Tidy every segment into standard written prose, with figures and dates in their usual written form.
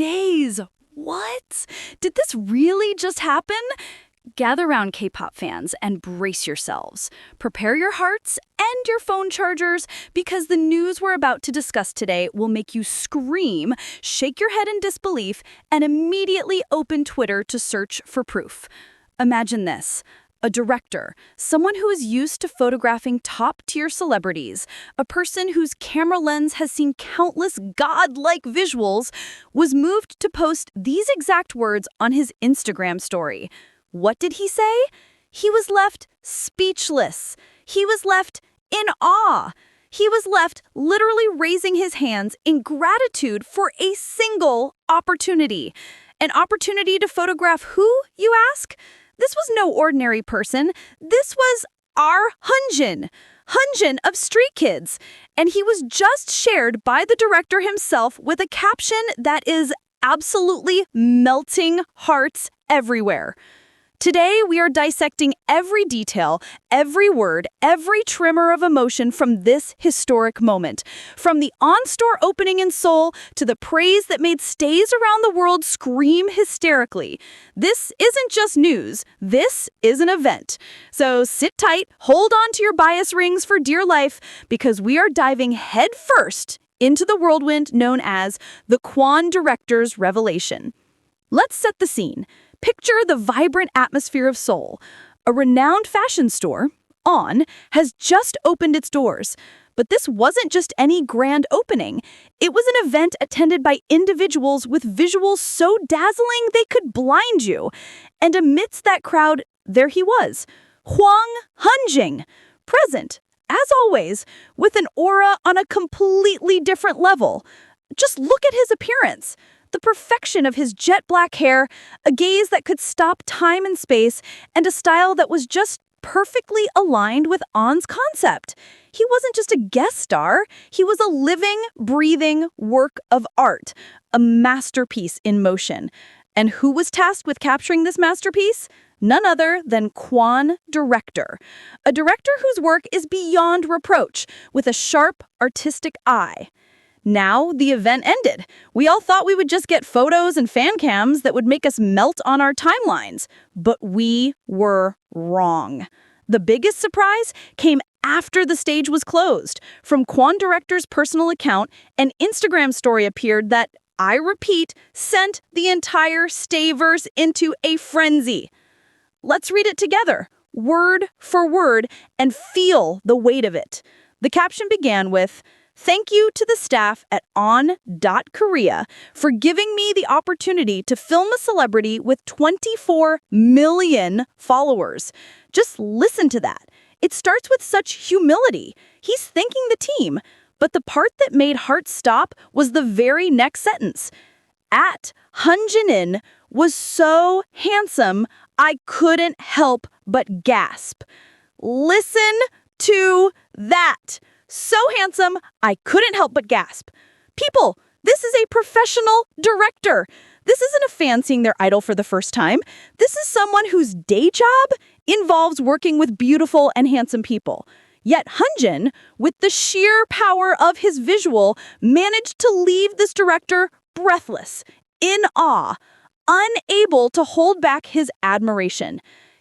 days. What? Did this really just happen? Gather round K-pop fans and brace yourselves. Prepare your hearts and your phone chargers because the news we're about to discuss today will make you scream, shake your head in disbelief, and immediately open Twitter to search for proof. Imagine this. A director, someone who is used to photographing top-tier celebrities, a person whose camera lens has seen countless godlike visuals, was moved to post these exact words on his Instagram story. What did he say? He was left speechless. He was left in awe. He was left literally raising his hands in gratitude for a single opportunity. An opportunity to photograph who, you ask? This was no ordinary person. This was our Hyunjin. Hyunjin of Street Kids. And he was just shared by the director himself with a caption that is absolutely melting hearts everywhere. Today, we are dissecting every detail, every word, every tremor of emotion from this historic moment. From the on-store opening in Seoul to the praise that made stays around the world scream hysterically. This isn't just news. This is an event. So sit tight, hold on to your bias rings for dear life, because we are diving headfirst into the whirlwind known as the Hwang director's revelation. Let's set the scene. Picture the vibrant atmosphere of Seoul. A renowned fashion store, On, has just opened its doors. But this wasn't just any grand opening. It was an event attended by individuals with visuals so dazzling they could blind you. And amidst that crowd, there he was, Hwang Hyunjin, present, as always, with an aura on a completely different level. Just look at his appearance. The perfection of his jet black hair, a gaze that could stop time and space, and a style that was just perfectly aligned with On's concept. He wasn't just a guest star, he was a living, breathing work of art, a masterpiece in motion. And who was tasked with capturing this masterpiece? None other than Hwang director, a director whose work is beyond reproach, with a sharp, artistic eye. Now, the event ended. We all thought we would just get photos and fan cams that would make us melt on our timelines. But we were wrong. The biggest surprise came after the stage was closed. From Hwang director's personal account, an Instagram story appeared that, I repeat, sent the entire stayverse into a frenzy. Let's read it together, word for word, and feel the weight of it. The caption began with, "Thank you to the staff at On.Korea for giving me the opportunity to film a celebrity with 24 million followers." Just listen to that. It starts with such humility. He's thanking the team. But the part that made hearts stop was the very next sentence. At Hyunjin was so handsome, I couldn't help but gasp. Listen to that. So handsome, I couldn't help but gasp. People, this is a professional director. This isn't a fan seeing their idol for the first time. This is someone whose day job involves working with beautiful and handsome people. Yet Hyunjin, with the sheer power of his visual, managed to leave this director breathless, in awe, unable to hold back his admiration.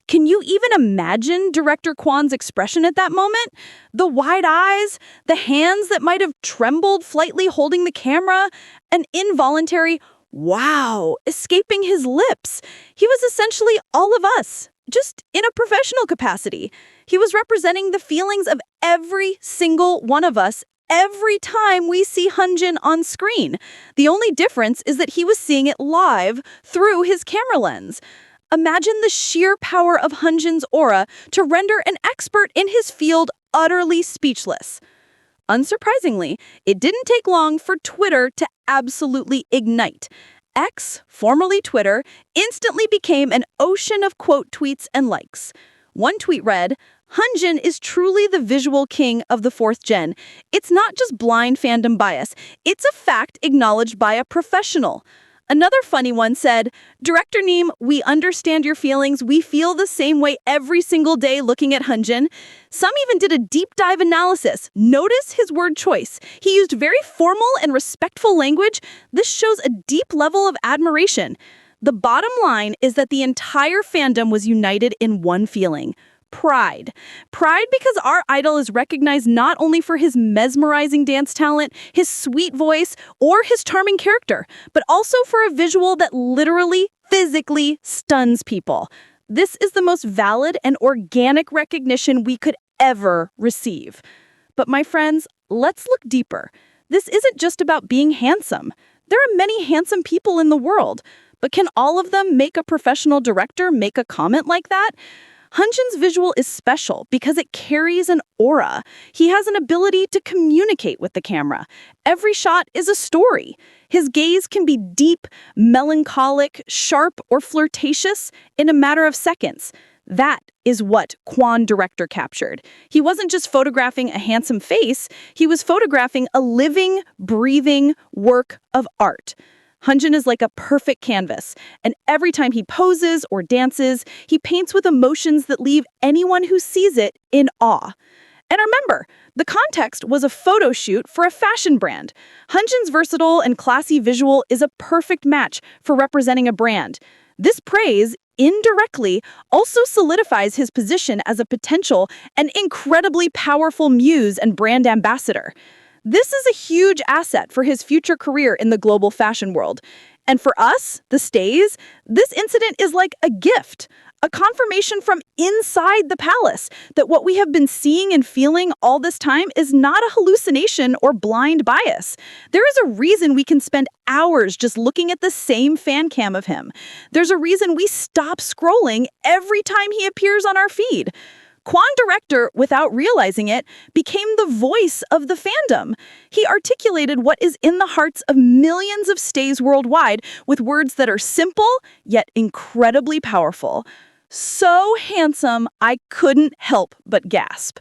Can you even imagine Director Hwang's expression at that moment? The wide eyes, the hands that might have trembled slightly holding the camera, an involuntary wow escaping his lips. He was essentially all of us, just in a professional capacity. He was representing the feelings of every single one of us every time we see Hyunjin on screen. The only difference is that he was seeing it live through his camera lens. Imagine the sheer power of Hyunjin's aura to render an expert in his field utterly speechless. Unsurprisingly, it didn't take long for Twitter to absolutely ignite. X, formerly Twitter, instantly became an ocean of quote tweets and likes. One tweet read, "Hyunjin is truly the visual king of the fourth gen. It's not just blind fandom bias. It's a fact acknowledged by a professional." Another funny one said, Director Neem, we understand your feelings. We feel the same way every single day looking at Hyunjin. Some even did a deep dive analysis. Notice his word choice. He used very formal and respectful language. This shows a deep level of admiration. The bottom line is that the entire fandom was united in one feeling. Pride. Pride because our idol is recognized not only for his mesmerizing dance talent, his sweet voice, or his charming character, but also for a visual that literally, physically stuns people. This is the most valid and organic recognition we could ever receive. But my friends, let's look deeper. This isn't just about being handsome. There are many handsome people in the world, but can all of them make a professional director make a comment like that? Hyunjin's visual is special because it carries an aura. He has an ability to communicate with the camera. Every shot is a story. His gaze can be deep, melancholic, sharp, or flirtatious in a matter of seconds. That is what Hwang director captured. He wasn't just photographing a handsome face, he was photographing a living, breathing work of art. Hyunjin is like a perfect canvas, and every time he poses or dances, he paints with emotions that leave anyone who sees it in awe. And remember, the context was a photo shoot for a fashion brand. Hyunjin's versatile and classy visual is a perfect match for representing a brand. This praise, indirectly, also solidifies his position as a potential and incredibly powerful muse and brand ambassador. This is a huge asset for his future career in the global fashion world. And for us, the stays, this incident is like a gift, a confirmation from inside the palace that what we have been seeing and feeling all this time is not a hallucination or blind bias. There is a reason we can spend hours just looking at the same fan cam of him. There's a reason we stop scrolling every time he appears on our feed. Hwang director, without realizing it, became the voice of the fandom. He articulated what is in the hearts of millions of stays worldwide with words that are simple, yet incredibly powerful. So handsome, I couldn't help but gasp.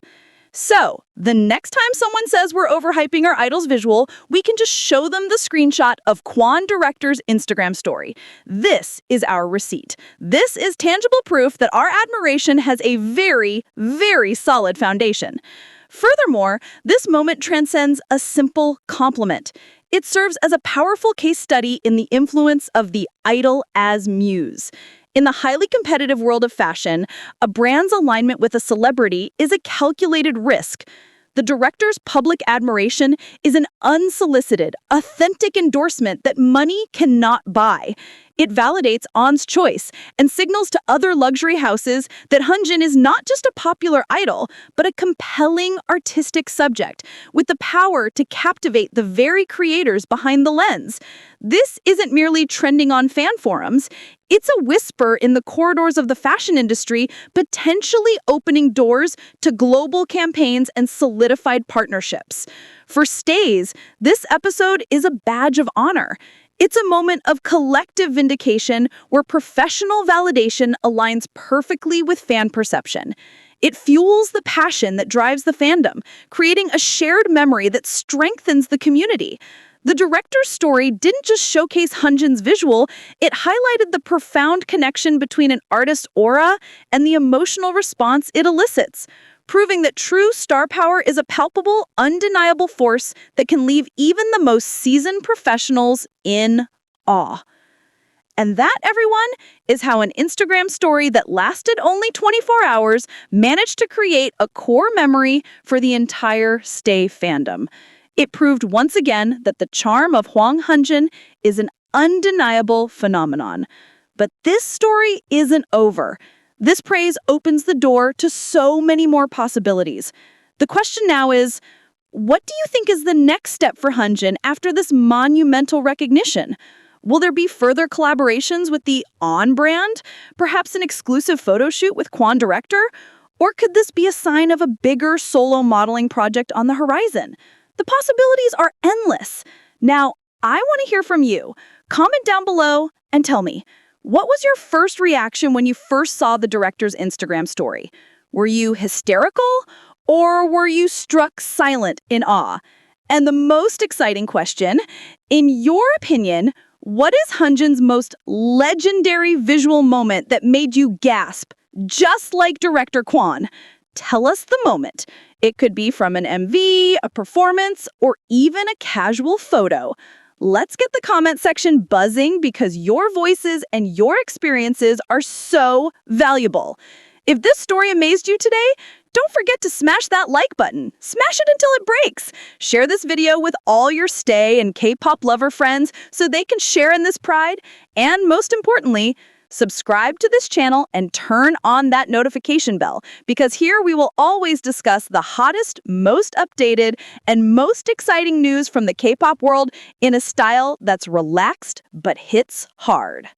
So, the next time someone says we're overhyping our idol's visual, we can just show them the screenshot of Hwang director's Instagram story. This is our receipt. This is tangible proof that our admiration has a very, very solid foundation. Furthermore, this moment transcends a simple compliment. It serves as a powerful case study in the influence of the idol as muse. In the highly competitive world of fashion, a brand's alignment with a celebrity is a calculated risk. The director's public admiration is an unsolicited, authentic endorsement that money cannot buy. It validates On's choice and signals to other luxury houses that Hyunjin is not just a popular idol, but a compelling artistic subject with the power to captivate the very creators behind the lens. This isn't merely trending on fan forums. It's a whisper in the corridors of the fashion industry, potentially opening doors to global campaigns and solidified partnerships. For stays, this episode is a badge of honor. It's a moment of collective vindication where professional validation aligns perfectly with fan perception. It fuels the passion that drives the fandom, creating a shared memory that strengthens the community. The director's story didn't just showcase Hyunjin's visual, it highlighted the profound connection between an artist's aura and the emotional response it elicits, proving that true star power is a palpable, undeniable force that can leave even the most seasoned professionals in awe. And that, everyone, is how an Instagram story that lasted only 24 hours managed to create a core memory for the entire Stay fandom. It proved once again that the charm of Hwang Hyunjin is an undeniable phenomenon. But this story isn't over. This praise opens the door to so many more possibilities. The question now is, what do you think is the next step for Hyunjin after this monumental recognition? Will there be further collaborations with the On brand? Perhaps an exclusive photo shoot with Hwang director? Or could this be a sign of a bigger solo modeling project on the horizon? The possibilities are endless. Now, I want to hear from you. Comment down below and tell me, what was your first reaction when you first saw the director's Instagram story? Were you hysterical or were you struck silent in awe? And the most exciting question, in your opinion, What is Hyunjin's most legendary visual moment that made you gasp, just like director Kwon? Tell us the moment. It could be from an MV, a performance, or even a casual photo. Let's get the comment section buzzing because your voices and your experiences are so valuable. If this story amazed you today, don't forget to smash that like button. Smash it until it breaks. Share this video with all your Stay and K-pop lover friends so they can share in this pride. And most importantly, subscribe to this channel and turn on that notification bell because here we will always discuss the hottest, most updated, and most exciting news from the K-pop world in a style that's relaxed but hits hard.